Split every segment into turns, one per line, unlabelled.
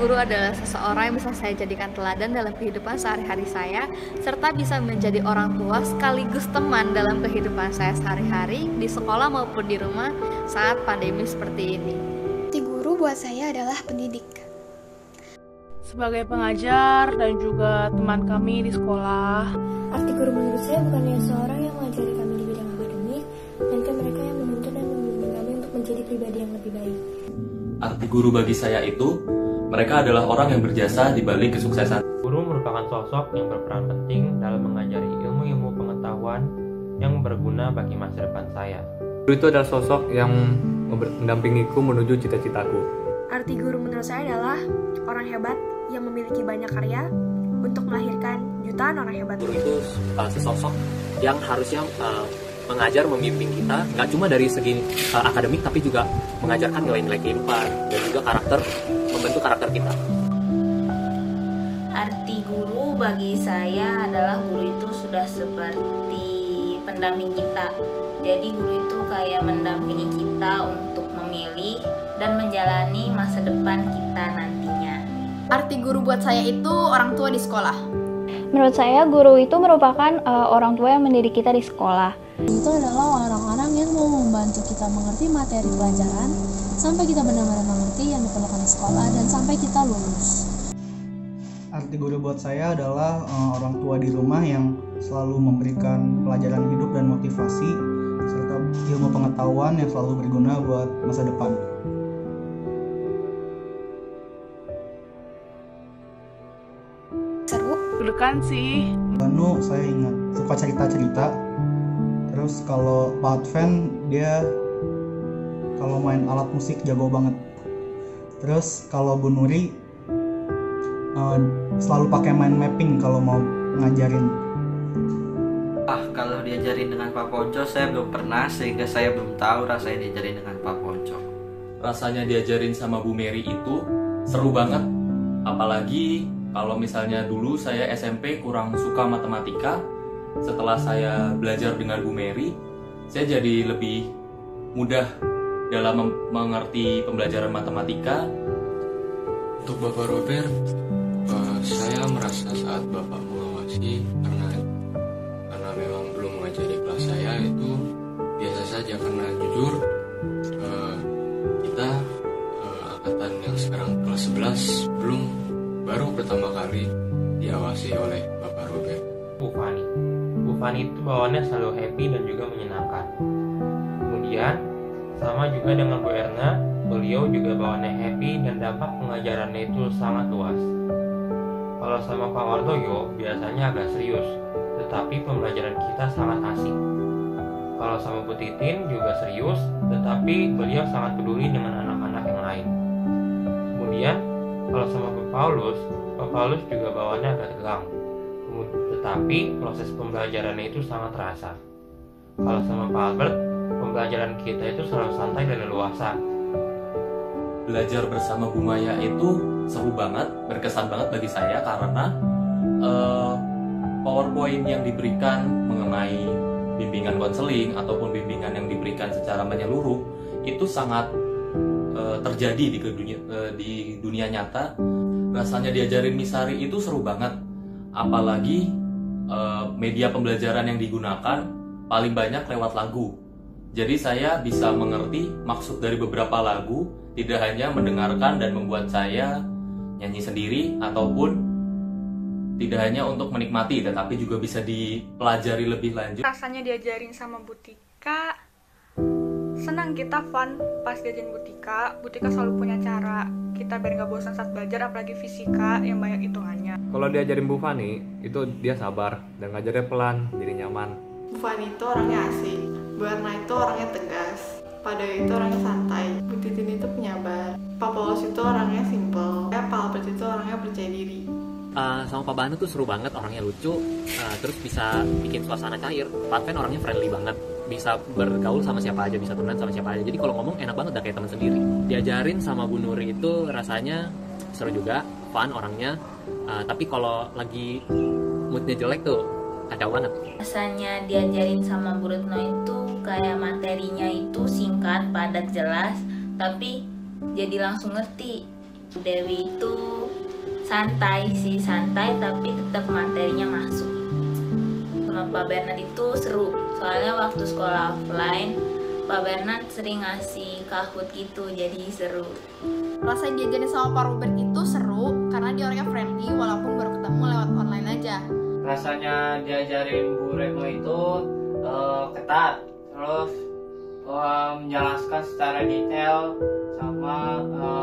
guru adalah seseorang yang bisa saya jadikan teladan dalam kehidupan sehari-hari saya, serta bisa menjadi orang tua sekaligus teman dalam kehidupan saya sehari-hari di sekolah maupun di rumah saat pandemi seperti ini.
Arti guru buat saya adalah pendidik.
Sebagai pengajar dan juga teman kami di sekolah.
Arti guru menurut saya bukannya seorang yang mengajari kami di bidang akademik, melainkan mereka yang menuntun dan membimbing kami untuk menjadi pribadi yang lebih baik.
Arti guru bagi saya itu, mereka adalah orang yang berjasa di balik kesuksesan.
Guru merupakan sosok yang berperan penting dalam mengajari ilmu-ilmu pengetahuan yang berguna bagi masa depan saya.
Guru itu adalah sosok yang mendampingiku menuju cita-citaku.
Arti guru menurut saya adalah orang hebat yang memiliki banyak karya untuk melahirkan jutaan orang hebat.
Guru itu sesosok yang harusnya mengajar, membimbing kita, nggak cuma dari segi akademik, tapi juga mengajarkan nilai-nilai kehidupan dan juga membentuk karakter kita.
Arti guru bagi saya adalah guru itu sudah seperti pendamping kita. Jadi guru itu kayak mendampingi kita untuk memilih dan menjalani masa depan kita nantinya.
Arti guru buat saya itu orang tua di sekolah.
Menurut saya guru itu merupakan orang tua yang mendidik kita di sekolah.
Itu adalah orang-orang yang mau membantu kita mengerti materi pelajaran sampai kita benar-benar mengerti yang diperlukan di sekolah dan sampai kita lulus.
Arti guru buat saya adalah orang tua di rumah yang selalu memberikan pelajaran hidup dan motivasi serta ilmu pengetahuan yang selalu berguna buat masa depan.
Seru.
Deg-degan sih.
Banu saya ingat suka cerita-cerita. Terus kalau Pak Adven dia kalau main alat musik jago banget. Terus kalau Bu Nuri selalu pakai mind mapping kalau mau ngajarin.
Kalau diajarin dengan Pak Ponco saya belum pernah, sehingga saya belum tahu rasanya diajarin dengan Pak Ponco.
Rasanya diajarin sama Bu Mary itu seru banget. Apalagi kalau misalnya dulu saya SMP kurang suka matematika. Setelah saya belajar dengan Bu Mary, saya jadi lebih mudah dalam mengerti pembelajaran matematika.
Untuk Bapak Robert, saya merasa saat Bapak mengawasi karena memang belum mengajari kelas saya itu biasa saja, karena jujur kita angkatan yang sekarang kelas 11 baru pertama kali diawasi oleh Bapak Robert.
Bu Fani itu bawaannya selalu happy dan juga menyenangkan. Kemudian sama juga dengan Bu Erna, beliau juga bawaannya happy dan dampak pengajarannya itu sangat luas. Kalau sama Pak Wardoyo biasanya agak serius, tetapi pembelajaran kita sangat asik. Kalau sama Bu Titin juga serius, tetapi beliau sangat peduli dengan anak-anak yang lain. Kemudian kalau sama Pak Paulus juga bawaannya agak tegang, tetapi proses pembelajarannya itu sangat terasa. Kalau sama Pak Albert, pembelajaran kita itu selalu santai dan leluasa.
Belajar bersama Bu Maya itu seru banget, berkesan banget bagi saya karena PowerPoint yang diberikan mengenai bimbingan konseling ataupun bimbingan yang diberikan secara menyeluruh itu sangat terjadi di dunia nyata. Rasanya diajarin Misari itu seru banget, apalagi media pembelajaran yang digunakan paling banyak lewat lagu. Jadi saya bisa mengerti maksud dari beberapa lagu, tidak hanya mendengarkan dan membuat saya nyanyi sendiri ataupun tidak hanya untuk menikmati, tetapi juga bisa dipelajari lebih lanjut.
Rasanya diajarin sama Bu Tika, senang kita fun pas diajarin Bu Tika. Bu Tika selalu punya cara kita biar nggak bosan saat belajar, apalagi fisika yang banyak hitungannya.
Kalau diajarin Bu Fani, itu dia sabar dan ngajarnya pelan, jadi nyaman.
Bu Fani itu orangnya asik, Bu Erna itu orangnya tegas, Pak Dewi itu orangnya santai, Bu Titin itu penyabar, Pak Paulus itu orangnya simple, Pak Albert itu orangnya percaya diri.
Sama Pak Banu tuh seru banget, orangnya lucu, terus bisa bikin suasana cair. Pak Adven orangnya friendly banget, bisa bergaul sama siapa aja, bisa temenan sama siapa aja. Jadi kalau ngomong enak banget, udah kayak teman sendiri. Diajarin sama Bu Nuri itu rasanya seru juga, fun orangnya. Tapi kalau lagi moodnya jelek tuh kacau banget.
Rasanya diajarin sama Bu Retno itu kayak materinya itu singkat, padat, jelas, tapi jadi langsung ngerti. Dewi itu santai tapi tetap materinya masuk. Sama Pak Bernard itu seru, soalnya waktu sekolah offline Pak Bernard sering ngasih Kahoot gitu, jadi seru.
Rasanya diajarin sama Pak Robert itu seru karena dia orangnya friendly walaupun baru ketemu lewat online aja.
Rasanya diajarin Bu Retno itu ketat, terus menjelaskan secara detail sama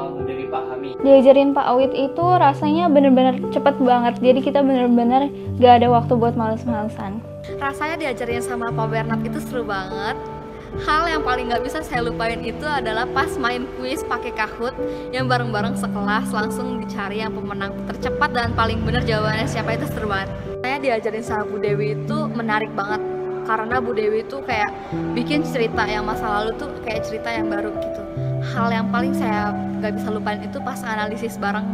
mudah dipahami.
Diajarin Pak Awit itu rasanya bener-bener cepet banget, jadi kita bener-bener gak ada waktu buat males-malesan.
Rasanya diajarin sama Pak Bernard itu seru banget. Hal yang paling gak bisa saya lupain itu adalah pas main kuis pakai Kahoot yang bareng-bareng sekelas langsung dicari yang pemenang tercepat dan paling bener jawabannya siapa, itu seru banget. Saya diajarin sama Bu Dewi itu menarik banget karena Bu Dewi itu kayak bikin cerita yang masa lalu tuh kayak cerita yang baru gitu. Hal yang paling saya gak bisa lupain itu pas analisis bareng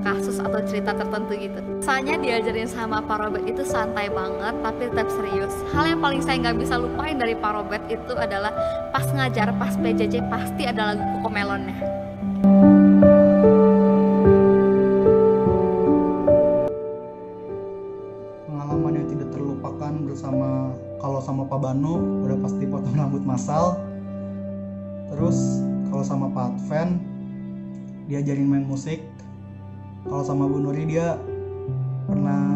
kasus atau cerita tertentu gitu. Rasanya diajarin sama Pak Robert itu santai banget tapi tetap serius. Hal yang paling saya gak bisa lupain dari Pak Robert itu adalah pas ngajar, pas PJJ pasti ada lagu Cocomelonnya.
Pengalaman yang tidak terlupakan bersama, kalau sama Pak Banu udah pasti potong rambut massal. Terus kalau sama Pak Adven diajarin main musik. Kalau sama Bu Nuri dia pernah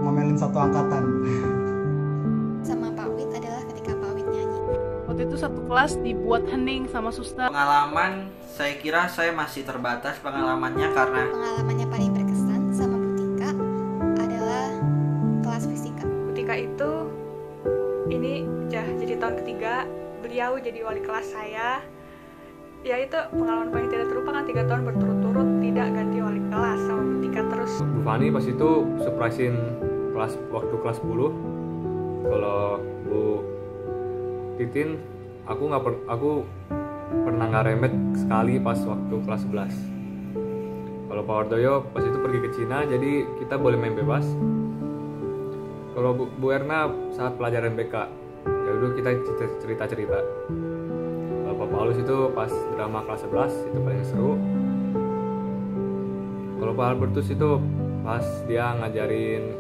ngomelin satu angkatan.
Sama Pak Wit adalah ketika Pak Wit nyanyi.
Waktu itu satu kelas dibuat hening sama suster.
Pengalaman saya kira saya masih terbatas pengalamannya karena
Pengalamannya paling berkesan sama Bu Tika adalah kelas fisika.
Bu Tika itu ini jadi tahun ketiga beliau jadi wali kelas saya. Ya itu pengalaman paling tidak terlupakan, 3 tahun berturut-turut tidak ganti wali kelas sama Bu Tika terus.
Bu Fani pas itu surprisein waktu kelas 10. Kalau Bu Titin aku pernah nggak remet sekali pas waktu kelas 11. Kalau Pak Wardoyo pas itu pergi ke Cina, jadi kita boleh main bebas. Kalau Bu Erna saat pelajaran BK, ya udah kita cerita-cerita. Pak Paulus itu pas drama kelas 11 itu paling seru. Kalau Pak Albertus itu pas dia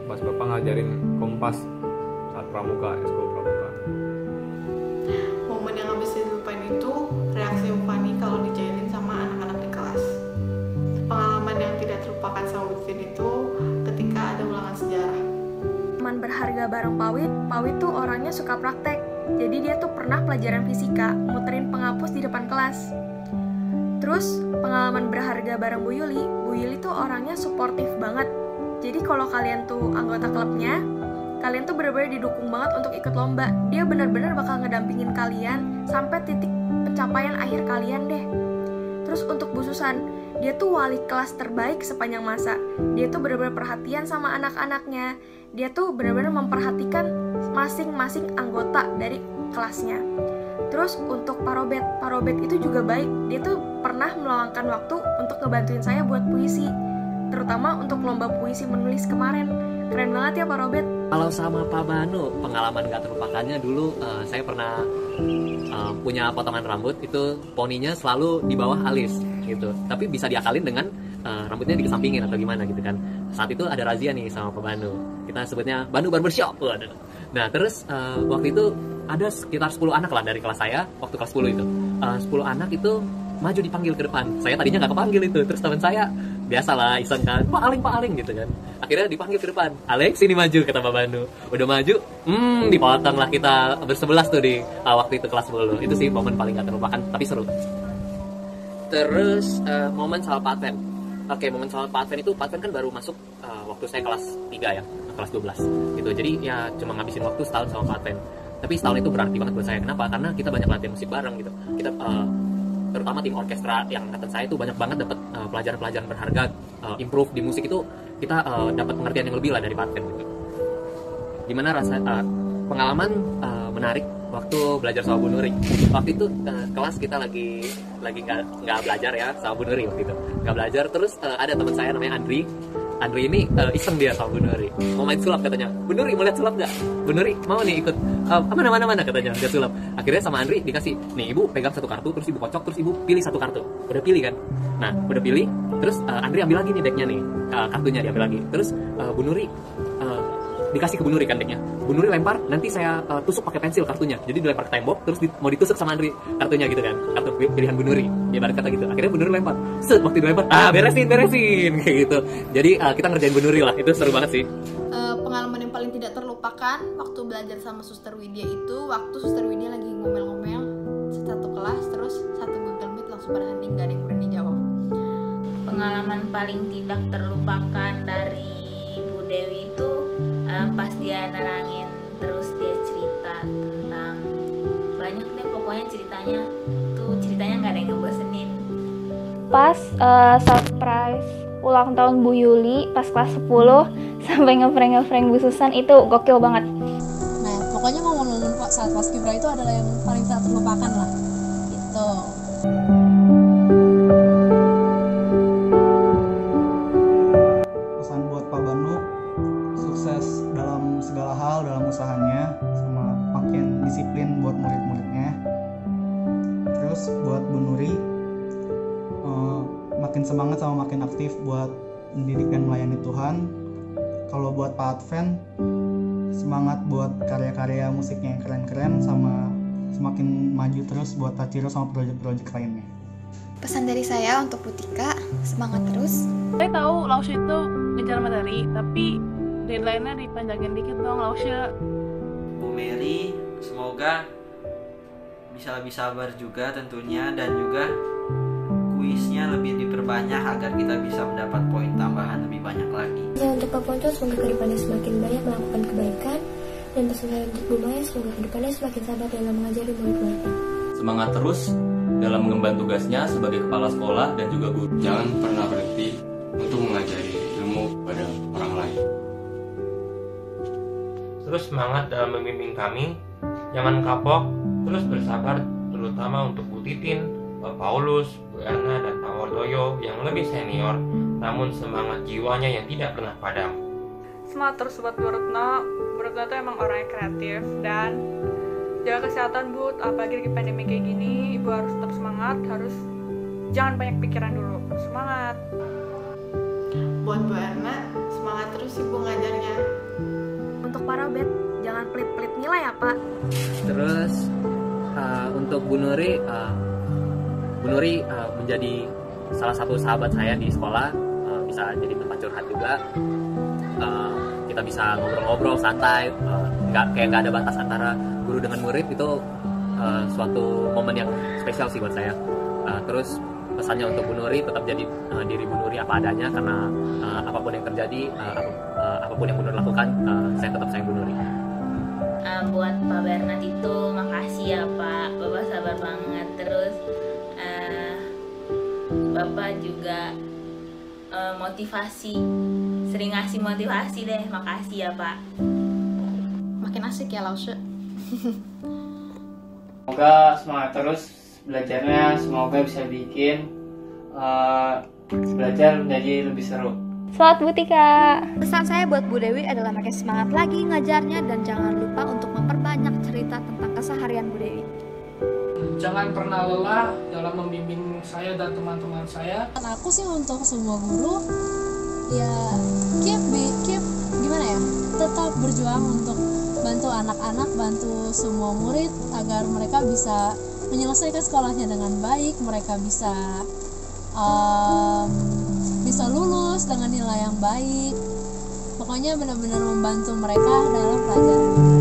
pas Bapak ngajarin Kompas saat pramuka, sekolah pramuka.
Momen yang gak bisa dilupain itu reaksi Ufani kalau dijailin sama anak-anak di kelas. Pengalaman yang tidak terlupakan sama Butin itu ketika ada ulangan sejarah.
Teman berharga bareng Pak Wit tuh orangnya suka praktek. Jadi dia tuh pernah pelajaran fisika, muterin penghapus di depan kelas. Terus pengalaman berharga bareng Bu Yuli tuh orangnya suportif banget. Jadi kalau kalian tuh anggota klubnya, kalian tuh benar-benar didukung banget untuk ikut lomba. Dia benar-benar bakal ngedampingin kalian sampai titik pencapaian akhir kalian deh. Terus untuk Bu Susan, dia tuh wali kelas terbaik sepanjang masa. Dia tuh benar-benar perhatian sama anak-anaknya. Dia tuh benar-benar memperhatikan masing-masing anggota dari kelasnya. Terus untuk Pak Robert itu juga baik. Dia tuh pernah meluangkan waktu untuk ngebantuin saya buat puisi, terutama untuk lomba puisi menulis kemarin. Keren banget ya Pak Robert.
Kalau sama Pak Banu, pengalaman gak terlupakannya dulu saya pernah punya potongan rambut, itu poninya selalu di bawah alis gitu. Tapi bisa diakalin dengan rambutnya dikesampingin atau gimana gitu kan. Saat itu ada razia nih sama Pak Banu. Kita sebutnya Banu Barbershop. Nah terus waktu itu ada sekitar 10 anak lah dari kelas saya, waktu kelas 10 itu 10 anak itu maju dipanggil ke depan. Saya tadinya nggak kepanggil itu, terus teman saya biasalah iseng kan, Pak Aling gitu kan. Akhirnya dipanggil ke depan, Alex sini maju, kata Pak Banu. Udah maju, dipotong lah kita bersebelas tuh di waktu itu kelas 10. Itu sih momen paling nggak terlupakan, tapi seru. Terus momen soal Pak Adven. Oke, momen soal Pak Adven itu, Pak Adven kan baru masuk waktu saya kelas 3 ya, kelas 12 gitu. Jadi ya cuma ngabisin waktu setahun sama Pak Adven. Tapi setahun itu berarti banget buat saya. Kenapa? Karena kita banyak latihan musik bareng gitu. Kita terutama tim orkestra yang angkatan saya itu banyak banget dapat pelajaran-pelajaran berharga, improve di musik itu kita dapat pengertian yang lebih lah dari Pak Adven gitu. Gimana rasa pengalaman menarik waktu belajar sama Bu Nuri. Waktu itu kelas kita lagi nggak belajar ya sama Bu Nuri waktu itu, nggak belajar. Terus ada teman saya namanya Andri, Andri ini iseng dia sama Bu Nuri, mau main sulap katanya. Bu Nuri mau lihat sulap nggak? Bu Nuri mau nih ikut, mana katanya lihat sulap. Akhirnya sama Andri dikasih, nih ibu pegang satu kartu, terus ibu kocok, terus ibu pilih satu kartu. Udah pilih kan? Nah udah pilih, terus Andri ambil lagi nih decknya nih, kartunya diambil lagi. Terus Bu Nuri dikasih ke Bu Nuri kan decknya. Bu Nuri lempar, nanti saya tusuk pakai pensil kartunya. Jadi dilempar ke tembok, terus mau ditusuk sama Andri kartunya gitu kan. Kartu pilihan Bu Nuri, ya ibarat kata gitu. Akhirnya Bu Nuri lempar, set waktu dilempar, beresin kayak gitu. Jadi kita ngerjain Bu Nuri lah, itu seru banget sih.
Pengalaman yang paling tidak terlupakan waktu belajar sama Suster Widya itu waktu Suster Widya lagi ngomel-ngomel satu kelas, terus satu Google Meet langsung pada hening, gak ada yang berani jawab.
Pengalaman paling tidak terlupakan dari Bu Dewi itu pas dia nerangin, terus dia cerita tentang banyak deh pokoknya ceritanya nggak ada yang ngebosenin.
Pas surprise ulang tahun Bu Yuli pas kelas 10 sampai ngeprank Bu Susan itu gokil banget.
Nah pokoknya momen saat Paskibra itu adalah yang paling tak terlupakan lah gitu.
Pesan buat Pak Banu, sukses dalam segala hal dalam usahanya, sama makin disiplin buat murid-muridnya. Terus buat Bu Nuri, makin semangat sama makin aktif buat mendidik dan melayani Tuhan. Kalau buat Pak Advent, semangat buat karya-karya musiknya yang keren-keren, sama semakin maju terus buat Tachiro sama project-project lainnya.
Pesan dari saya untuk Putika, semangat terus.
Saya tahu Lausya itu ngejar materi, tapi deadline-nya dipanjangin dikit dong Lausya.
Bu Mary, semoga bisa lebih sabar juga tentunya, dan juga kuisnya lebih diperbanyak agar kita bisa mendapat poin tambahan lebih banyak lagi.
Ya, untuk Pak Ponco semoga kedepannya semakin banyak melakukan kebaikan, dan pesan saya untuk Bu Maya semoga kedepannya semakin sabar dalam mengajari murid-muridnya.
Semangat terus dalam mengemban tugasnya sebagai kepala sekolah dan juga guru.
Jangan pernah berhenti untuk mengajari ilmu pada orang lain.
Terus semangat dalam membimbing kami, jangan kapok, terus bersabar, terutama untuk Bu Titin, Pak Paulus, Bu Erna, dan Pak Wardoyo yang lebih senior, namun semangat jiwanya yang tidak pernah padam.
Semangat terus buat Bu Retno. Bu Retno itu emang orangnya kreatif, dan jaga kesehatan Bu, apalagi lagi pandemi kayak gini. Ibu harus tetap semangat, jangan banyak pikiran dulu. Semangat.
Buat Bu Erna, semangat terus Ibu ngajarnya.
Untuk para Robert, jangan pelit-pelit nilai ya Pak.
Terus untuk Bu Nuri menjadi salah satu sahabat saya di sekolah, bisa jadi tempat curhat juga. Kita bisa ngobrol-ngobrol santai, kayak nggak ada batas antara guru dengan murid. Itu suatu momen yang spesial sih buat saya. Terus pesannya untuk Bu Nuri, tetap jadi diri Bu Nuri apa adanya, karena apapun yang terjadi, apapun yang Bu Nuri lakukan, saya tetap sayang Bu Nuri.
Buat Pak Bernard itu makasih ya Pak, Bapak sabar banget. Terus Bapak juga motivasi, sering ngasih motivasi deh, makasih ya Pak.
Makin asik ya Lausya.
Semoga semangat terus belajarnya, semoga bisa bikin belajar menjadi lebih seru.
Semangat Bu Tika.
Pesan saya buat Bu Dewi adalah makin semangat lagi ngajarnya, dan jangan lupa untuk memperbanyak cerita tentang keseharian Bu Dewi.
Jangan pernah lelah dalam membimbing saya dan teman-teman saya.
Aku sih untuk semua guru, ya keep gimana ya, tetap berjuang untuk bantu anak-anak, bantu semua murid agar mereka bisa menyelesaikan sekolahnya dengan baik, mereka bisa lulus dengan nilai yang baik. Pokoknya benar-benar membantu mereka dalam pelajaran.